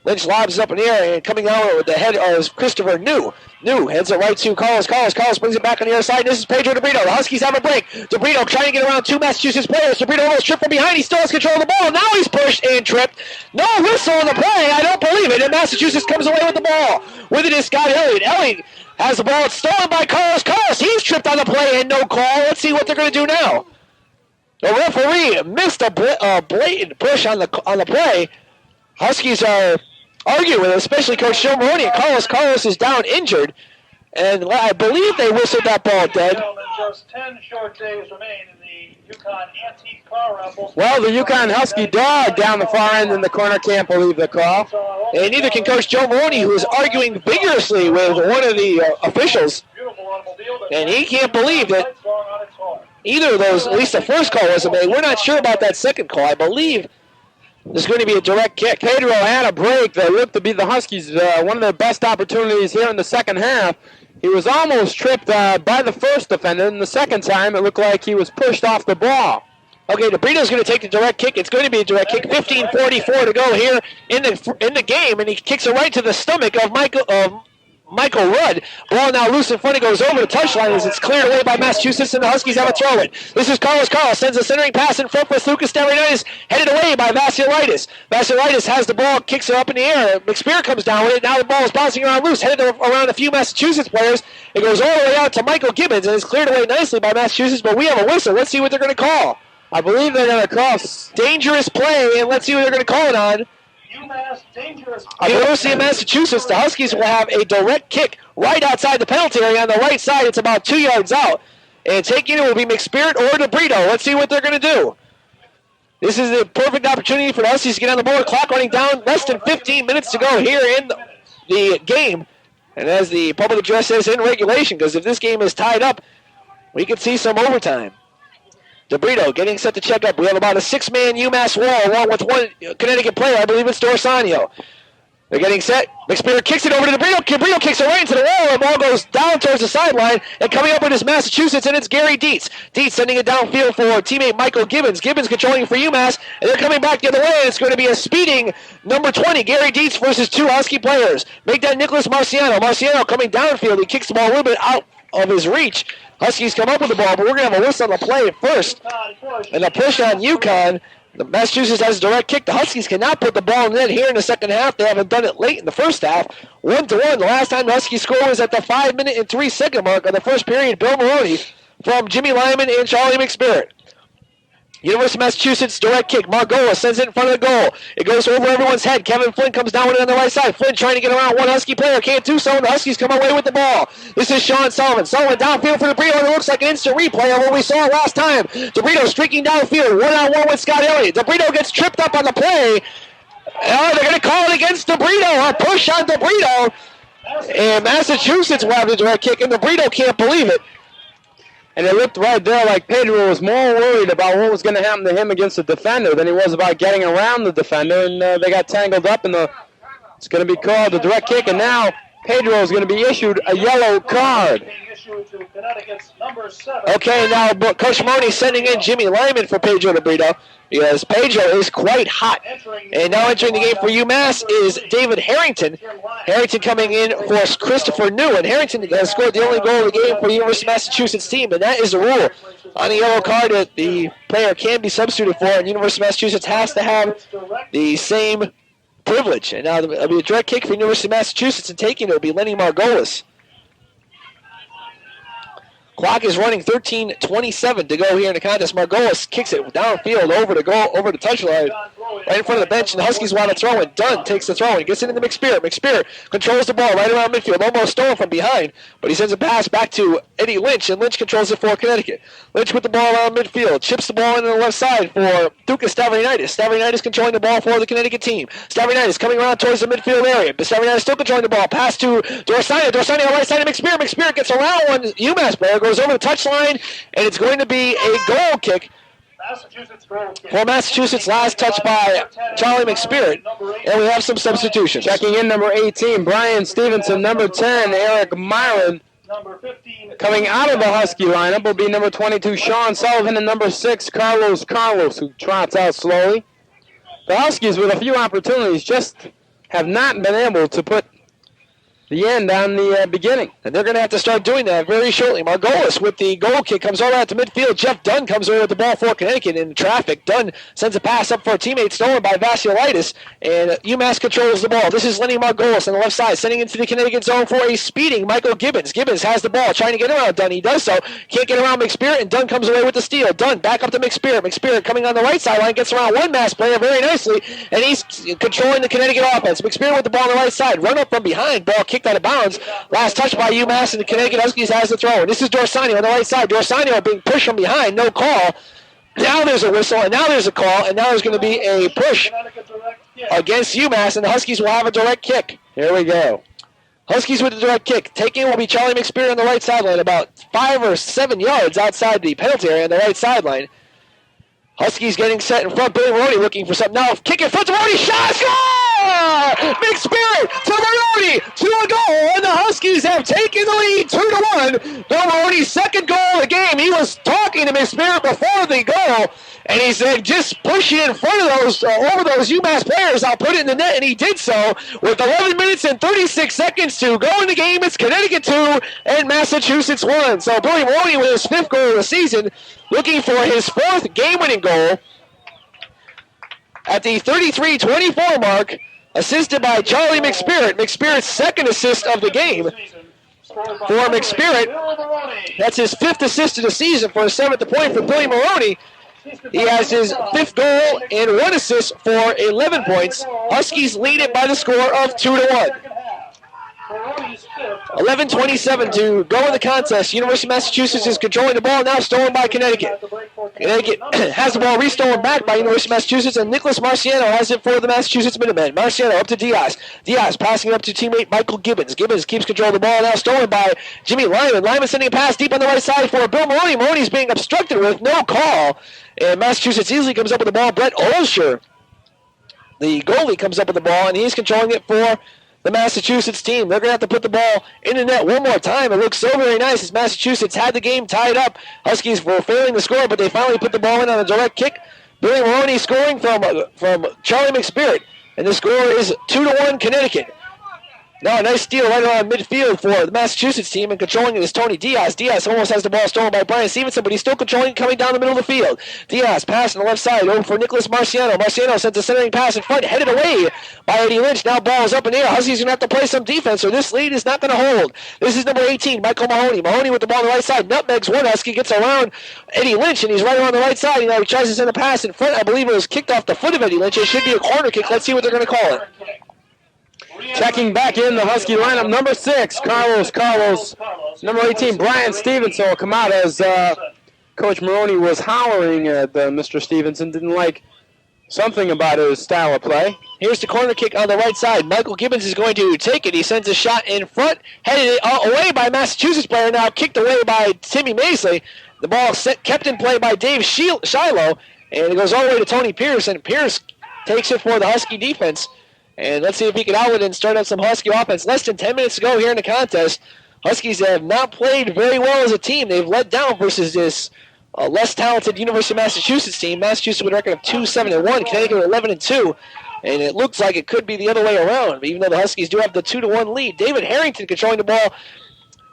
Lynch lobs it up in the air, and coming out with the head is Christopher New. New heads it right to Carlos. Carlos brings it back on the other side. This is Pedro DeBrito. The Huskies have a break. DeBrito trying to get around two Massachusetts players. DeBrito almost tripped from behind. He still has control of the ball. Now he's pushed and tripped. No whistle on the play. I don't believe it. And Massachusetts comes away with the ball. With it is Scott Elliott. Elliott has the ball. It's stolen by Carlos. He's tripped on the play and no call. Let's see what they're going to do now. The referee missed a blatant push on the play. Huskies are arguing with it, especially Coach Joe Morrone. Carlos is down injured, and I believe they whistled that ball dead. Just 10 short days remain in the UConn antique car raffle. Well, the UConn Husky dog down the far end in the corner can't believe the call. And neither can Coach Joe Morrone, who is arguing vigorously with one of the officials. And he can't believe that either of those, at least the first call wasn't made. We're not sure about that second call. I believe there's going to be a direct kick. Pedro had a break that looked to be the Huskies' one of their best opportunities here in the second half. He was almost tripped by the first defender, and the second time it looked like he was pushed off the ball. Okay, DeBrito's going to take the direct kick. It's going to be a direct kick. 15:44 to go here in the game, and he kicks it right to the stomach of Michael Rudd. Ball now loose in front. It goes over the touchline as it's cleared away by Massachusetts, and the Huskies have a throw-in. This is Carlos. Sends a centering pass in front for Lucas Stavridis, headed away by Vasilaitis. Vasilaitis has the ball, kicks it up in the air. McSpear comes down with it. Now the ball is bouncing around loose, headed around a few Massachusetts players. It goes all the way out to Michael Gibbons, and it's cleared away nicely by Massachusetts, but we have a whistle. Let's see what they're going to call. I believe they're going to call dangerous play, and let's see what they're going to call it on. University of Massachusetts, the Huskies will have a direct kick right outside the penalty area on the right side. It's about 2 yards out. And taking it will be McSpirit or DeBrito. Let's see what they're going to do. This is a perfect opportunity for the Huskies to get on the board. Clock running down, less than 15 minutes to go here in the game. And as the public address says, in regulation, because if this game is tied up, we could see some overtime. DeBrito getting set to check up. We have about a six-man UMass wall along with one Connecticut player. I believe it's Dorsanio. They're getting set. McSpirit kicks it over to DeBrito. DeBrito kicks it right into the wall. The ball goes down towards the sideline. And coming up with is Massachusetts, and it's Gary Dietz. Dietz sending it downfield for teammate Michael Gibbons. Gibbons controlling for UMass. And they're coming back the other way. And it's going to be a speeding number 20, Gary Dietz versus two Husky players. Make that Nicholas Marciano. Marciano coming downfield. He kicks the ball a little bit out of his reach. Huskies come up with the ball, but we're going to have a whistle on the play at first. And a push on UConn. The Massachusetts has a direct kick. The Huskies cannot put the ball in the net here in the second half. They haven't done it late in the first half. 1-1. The last time the Huskies scored was at the 5-minute and 3-second mark of the first period. Bill Moroney from Jimmy Lyman and Charlie McSpirit. University of Massachusetts, direct kick. Margolis sends it in front of the goal. It goes over everyone's head. Kevin Flynn comes down with it on the right side. Flynn trying to get around one Husky player. Can't do so, and the Huskies come away with the ball. This is Sean Sullivan. Sullivan downfield for DeBrito, and it looks like an instant replay of what we saw last time. DeBrito streaking downfield, one-on-one with Scott Elliott. DeBrito gets tripped up on the play. They're going to call it against DeBrito. A push on DeBrito. And Massachusetts will have the direct kick, and DeBrito can't believe it. And it looked right there like Pedro was more worried about what was going to happen to him against the defender than he was about getting around the defender. And they got tangled up, and it's going to be called a direct kick. And now Pedro is going to be issued a yellow card. Okay, now Coach Morrone sending in Jimmy Lyman for Pedro Brito. Yes, Pedro is quite hot. And now entering the game for UMass is David Harrington. Harrington coming in for Christopher New. And Harrington has scored the only goal of the game for the University of Massachusetts team. And that is the rule. On a yellow card that the player can be substituted for, and University of Massachusetts has to have the same privilege. And now it'll be a direct kick for University of Massachusetts, and taking it will be Lenny Margolis. Clock is running 13:27 to go here in the contest. Margolis kicks it downfield over the touchline, right in front of the bench, and the Huskies want to throw it. Dunn takes the throw and gets it into McSpirit. McSpirit controls the ball right around midfield, almost stolen from behind, but he sends a pass back to Eddie Lynch, and Lynch controls it for Connecticut. Lynch with the ball around midfield, chips the ball into the left side for Dukas Stavridaitis. Stavridaitis controlling the ball for the Connecticut team. Stavridaitis coming around towards the midfield area, but Stavridaitis still controlling the ball. Pass to Dorsani. Dorsani on the right side of McSpirit. McSpirit gets around one UMass player, goes over the touchline, and it's going to be a goal kick for Massachusetts. Last touch by Charlie McSpirit, and we have some substitutions. Checking in number 18, Brian Stevenson. Number 10, Eric Myron. Coming out of the Husky lineup will be number 22, Sean Sullivan, and number 6, Carlos, who trots out slowly. The Huskies, with a few opportunities, just have not been able to put the end on the beginning. And they're going to have to start doing that very shortly. Margolis with the goal kick comes all out to midfield. Jeff Dunn comes over with the ball for Connecticut in traffic. Dunn sends a pass up for a teammate stolen by Vasilaitis, and UMass controls the ball. This is Lenny Margolis on the left side, sending into the Connecticut zone for a speeding Michael Gibbons. Gibbons has the ball, trying to get around Dunn. He does so. Can't get around McSpirit, and Dunn comes away with the steal. Dunn back up to McSpirit. McSpirit coming on the right sideline, gets around one Mass player very nicely, and he's controlling the Connecticut offense. McSpirit with the ball on the right side. Run up from behind. Ball kicked out of bounds. Last touch by UMass, and the Connecticut Huskies has the throw. And this is Dorsani on the right side. Dorsani being pushed from behind. No call. Now there's a whistle, and now there's a call, and now there's going to be a push against UMass, and the Huskies will have a direct kick. Here we go. Huskies with the direct kick. Taking will be Charlie McSpirit on the right sideline, about 5 or 7 yards outside the penalty area on the right sideline. Huskies getting set in front. Billy Morrone looking for something. Now kick in front to Morrone. Shot! Score! McSpirit to Morrone to a goal, and the Huskies have taken the lead 2-1. Bill Morrone's second goal of the game. He was talking to McSpirit before the goal, and he said, just push it in front of those, over those UMass players. I'll put it in the net, and he did so with 11 minutes and 36 seconds to go in the game. It's Connecticut 2 and Massachusetts 1. So Billy Morrone with his 5th goal of the season, looking for his 4th game-winning goal at the 33-24 mark, assisted by Charlie McSpirit. McSpirit's 2nd assist of the game for McSpirit. That's his 5th assist of the season for a 7th point for Billy Morrone. He has his 5th goal and 1 assist for 11 points. Huskies lead it by the score of 2-1. 11:27 to go in the contest. University of Massachusetts is controlling the ball, now stolen by Connecticut. Connecticut has the ball restolen back by University of Massachusetts, and Nicholas Marciano has it for the Massachusetts Minutemen. Marciano up to Diaz. Diaz passing it up to teammate Michael Gibbons. Gibbons keeps control of the ball, now stolen by Jimmy Lyman. Lyman sending a pass deep on the right side for Bill Morrone. Morrone's being obstructed with no call, and Massachusetts easily comes up with the ball. Brett Olsher, the goalie, comes up with the ball, and he's controlling it for the Massachusetts team. They're going to have to put the ball in the net one more time. It looks so very nice as Massachusetts had the game tied up. Huskies were failing to score, but they finally put the ball in on a direct kick. Billy Morrone scoring from Charlie McSpirit, and the score is 2-1 Connecticut. Now a nice steal right around midfield for the Massachusetts team, and controlling it is Tony Diaz. Diaz almost has the ball stolen by Brian Stevenson, but he's still controlling, coming down the middle of the field. Diaz pass on the left side over for Nicholas Marciano. Marciano sends a centering pass in front, headed away by Eddie Lynch. Now ball is up in the air. Huskies going to have to play some defense, or this lead is not going to hold. This is number 18, Michael Mahoney. Mahoney with the ball on the right side. Nutmegs one. Husky gets around Eddie Lynch, and he's right around the right side. He tries to send a pass in front. I believe it was kicked off the foot of Eddie Lynch. It should be a corner kick. Let's see what they're going to call it. Checking back in the Husky lineup, number 6, Carlos. Number 18, Brian Stevenson will come out as Coach Morrone was hollering at Mr. Stevenson. Didn't like something about his style of play. Here's the corner kick on the right side. Michael Gibbons is going to take it. He sends a shot in front, headed away by Massachusetts player, now kicked away by Timmy Maisley. The ball kept in play by Dave Shiloh, and it goes all the way to Tony Pierce, and Pierce takes it for the Husky defense. And let's see if he can outwit and start up some Husky offense. Less than 10 minutes to go here in the contest. Huskies have not played very well as a team. They've let down versus this less talented University of Massachusetts team. Massachusetts with a record of 2-7-1, Connecticut with 11-2. And it looks like it could be the other way around, even though the Huskies do have the 2-1 lead. David Harrington controlling the ball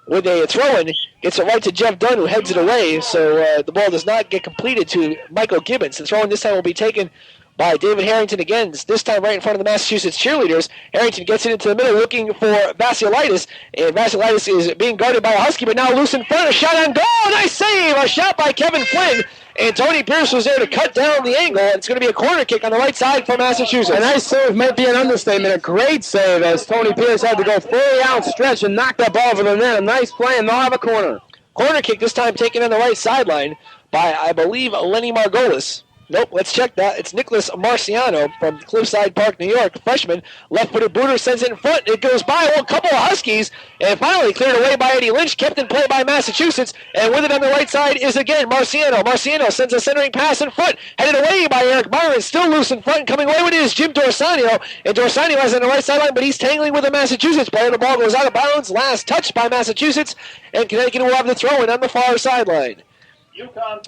with a throw-in, gets it right to Jeff Dunn, who heads it away, so the ball does not get completed to Michael Gibbons. The throw-in this time will be taken by David Harrington again, this time right in front of the Massachusetts cheerleaders. Harrington gets it into the middle looking for Vasilaitis, and Vasilaitis is being guarded by a Husky, but now loose in front. A shot on goal! Nice save! A shot by Kevin Flynn, and Tony Pierce was there to cut down the angle. It's going to be a corner kick on the right side for Massachusetts. A nice save might be an understatement. A great save as Tony Pierce had to go fully outstretched and knock that ball over the net. A nice play, and they'll have a corner. Corner kick this time taken on the right sideline by, I believe, Lenny Margolis. Nope, let's check that. It's Nicholas Marciano from Cliffside Park, New York, freshman. Left-footed booter sends it in front. It goes by a couple of Huskies, and finally cleared away by Eddie Lynch, kept in play by Massachusetts, and with it on the right side is again Marciano. Marciano sends a centering pass in front, headed away by Eric Byron, still loose in front, and coming away with it is Jim Dorsanio, and Dorsanio has on the right sideline, but he's tangling with a Massachusetts player. The ball goes out of bounds, last touched by Massachusetts, and Connecticut will have the throw-in on the far sideline.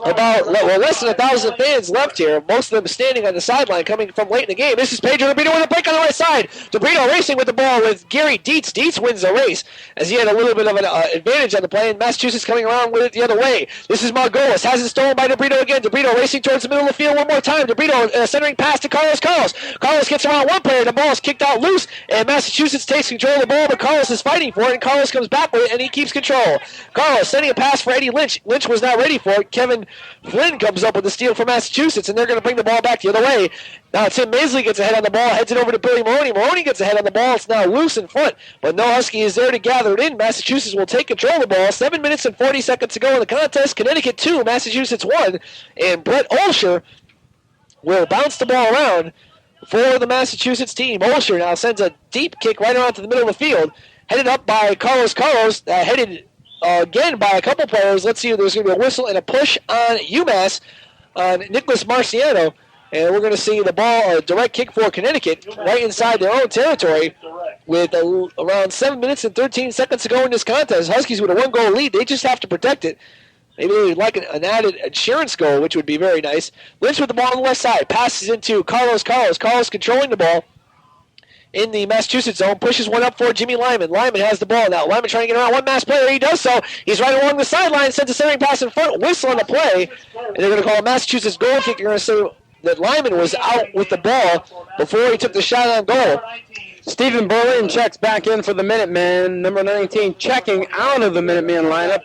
About less than 1,000 fans left here, most of them standing on the sideline coming from late in the game. This is Pedro DeBrito with a break on the right side. DeBrito racing with the ball with Gary Dietz. Dietz wins the race as he had a little bit of an advantage on the play, and Massachusetts coming around with it the other way. This is Margolis, has it stolen by DeBrito again. DeBrito racing towards the middle of the field one more time. DeBrito centering pass to Carlos. Carlos gets around one player, the ball is kicked out loose, and Massachusetts takes control of the ball, but Carlos is fighting for it, and Carlos comes back with it, and he keeps control. Carlos sending a pass for Eddie Lynch. Lynch was not ready for it. Kevin Flynn comes up with the steal for Massachusetts, and they're going to bring the ball back the other way. Now Tim Maisley gets ahead on the ball, heads it over to Billy Maroney. Maroney gets ahead on the ball. It's now loose in front, but no Husky is there to gather it in. Massachusetts will take control of the ball. 7 minutes and 40 seconds to go in the contest. Connecticut 2, Massachusetts 1, and Brett Olsher will bounce the ball around for the Massachusetts team. Olsher now sends a deep kick right around to the middle of the field, headed up by Carlos. Headed again by a couple players. Let's see if there's going to be a whistle and a push on UMass on Nicholas Marciano. And we're going to see the ball, a direct kick for Connecticut, right inside their own territory with around 7 minutes and 13 seconds to go in this contest. Huskies with a 1-goal lead. They just have to protect it. Maybe they'd like an added insurance goal, which would be very nice. Lynch with the ball on the left side. Passes into Carlos. Carlos controlling the ball in the Massachusetts zone, pushes one up for Jimmy Lyman. Lyman has the ball now. Lyman trying to get around one Mass player. He does so. He's right along the sideline, sends a centering pass in front, whistle on the play, and they're going to call a Massachusetts goal kick. You're going to say that Lyman was out with the ball before he took the shot on goal. Stephen Berlin checks back in for the Minutemen. Number 19 checking out of the Minutemen lineup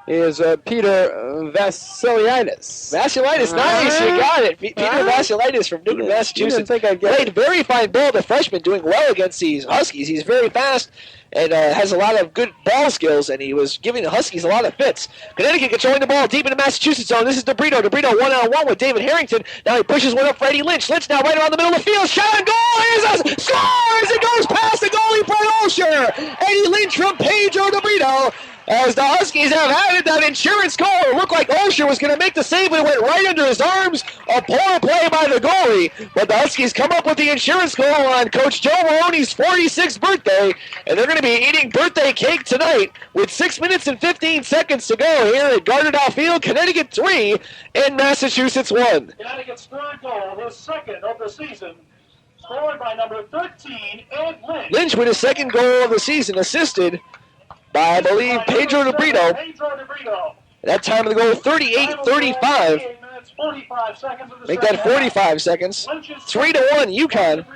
is Peter Vasilaitis. Vasilaitis, nice, you got it. Peter Vasilaitis from Newton, Massachusetts. Played very fine ball, the freshman, doing well against these Huskies. He's very fast and has a lot of good ball skills, and he was giving the Huskies a lot of fits. Connecticut controlling the ball deep into Massachusetts zone. This is DeBrito. DeBrito one-on-one with David Harrington. Now he pushes one up for Eddie Lynch. Lynch now right around the middle of the field. Shot on goal. Here's a score as it goes past the goalie, Brett Olsher. Eddie Lynch from Pedro DeBrito. As the Huskies have added that insurance goal. It looked like Olsher was going to make the save, but it went right under his arms. A poor play by the goalie. But the Huskies come up with the insurance goal on Coach Joe Morrone's 46th birthday. And they're going to be eating birthday cake tonight with 6 minutes and 15 seconds to go here at Gardner Dow Field. Connecticut 3 and Massachusetts 1. Connecticut's third goal, his second of the season, scored by number 13, Ed Lynch. Lynch with his second goal of the season, assisted by, I believe, Pedro DeBrito. That time of the goal, 38-35. Make that 45 seconds. 3-1, UConn.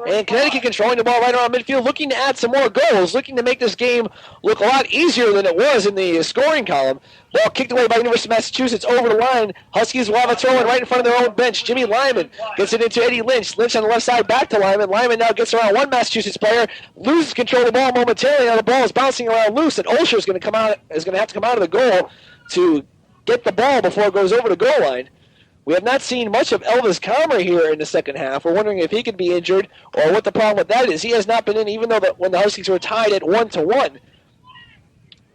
And Connecticut controlling the ball right around midfield, looking to add some more goals, looking to make this game look a lot easier than it was in the scoring column. Ball kicked away by University of Massachusetts over the line. Huskies will have a throw-in right in front of their own bench. Jimmy Lyman gets it into Eddie Lynch. Lynch on the left side back to Lyman. Lyman now gets around one Massachusetts player, loses control of the ball momentarily. Now the ball is bouncing around loose, and Olsher is going to have to come out of the goal to get the ball before it goes over the goal line. We have not seen much of Elvis Comrie here in the second half. We're wondering if he could be injured or what the problem with that is. He has not been in, even though when the Huskies were tied at 1-1.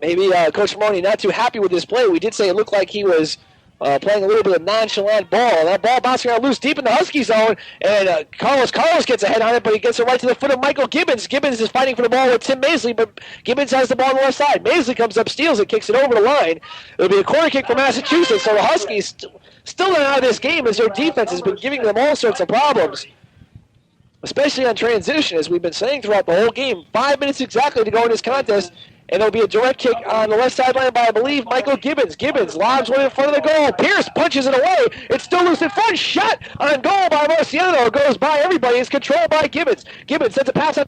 Maybe Coach Morrone not too happy with his play. We did say it looked like he was playing a little bit of nonchalant ball. That ball bouncing around loose deep in the Husky zone, and Carlos gets a head on it, but he gets it right to the foot of Michael Gibbons. Gibbons is fighting for the ball with Tim Maisley, but Gibbons has the ball on the left side. Maisley comes up, steals it, kicks it over the line. It'll be a corner kick for Massachusetts, so the Huskies still not out of this game as their defense has been giving them all sorts of problems, especially on transition, as we've been saying throughout the whole game. 5 minutes exactly to go in this contest, and it'll be a direct kick on the left sideline by, I believe, Michael Gibbons. Gibbons lobs one in front of the goal. Pierce punches it away. It's still loose in front. Shot on goal by Marciano. Goes by everybody. It's controlled by Gibbons. Gibbons sends a pass out.